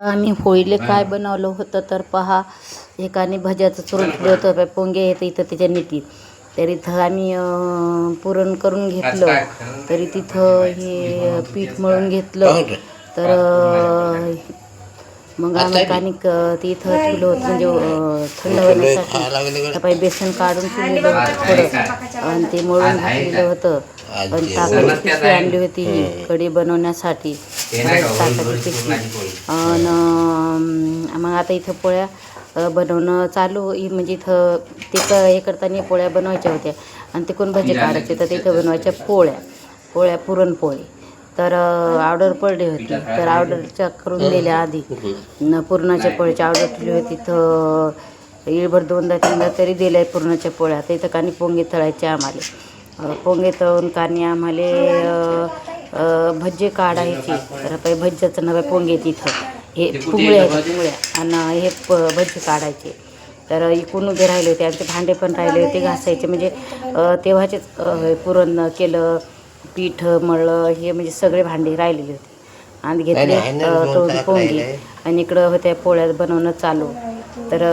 आम्ही होळीले काय बनवलं होतं तर पहा, एकाने भज्याचं चुरून ठेवलं होतं. पोंगे येतं इथं त्याच्या नीतीत. तर इथं आम्ही पुरण करून घेतलं. तरी तिथं हे पीठ मळून घेतलं. तर मग आम्ही कानिक ते इथं ठेवलं होतं म्हणजे थंड होण्यासाठी. त्यापाई बेसन काढून ठेवलेलं होतं थोडं आणि ते मळून घेतलेलं होतं. आणि ताकाची पिशवी आणली होती ही कढी बनवण्यासाठी, ताकाची पिशवी. आणि मग आता इथं पोळ्या बनवणं चालू म्हणजे इथं ते हे करताना पोळ्या बनवायच्या होत्या आणि तिकडून भजी काढायचे. तर तिथं बनवायच्या पोळ्या पुरणपोळी. तर ऑर्डर पडली होती. तर ऑर्डरच्या करून दिल्या आधी पुरणाच्या पोळ्याची ऑर्डर ठेवली होती. तर इळभर 2दा-3दा तरी दिल्या पुरणाच्या पोळ्या. तर इथं कानी पोंगे तळायचे आम्हाला. पोंगे तळून कानी आम्हाला भज्जे काढायचे. तर काही भज्याचं नव्हे पोंगे तिथं हे पुंगळ्या आणि हे भज्जे काढायचे. तर इकडून उभे राहिले होते. आमचे भांडे पण राहिले होते घासायचे. म्हणजे तेव्हाचेच पुरण केलं, पीठ मळलं, हे म्हणजे सगळे भांडे राहिलेले होते. आणि घेतले तळून पोंगे आणि इकडं होत्या पोळ्या बनवणं चालू. तर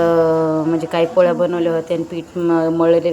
म्हणजे काही पोळ्या बनवल्या होत्या आणि पीठ मळले.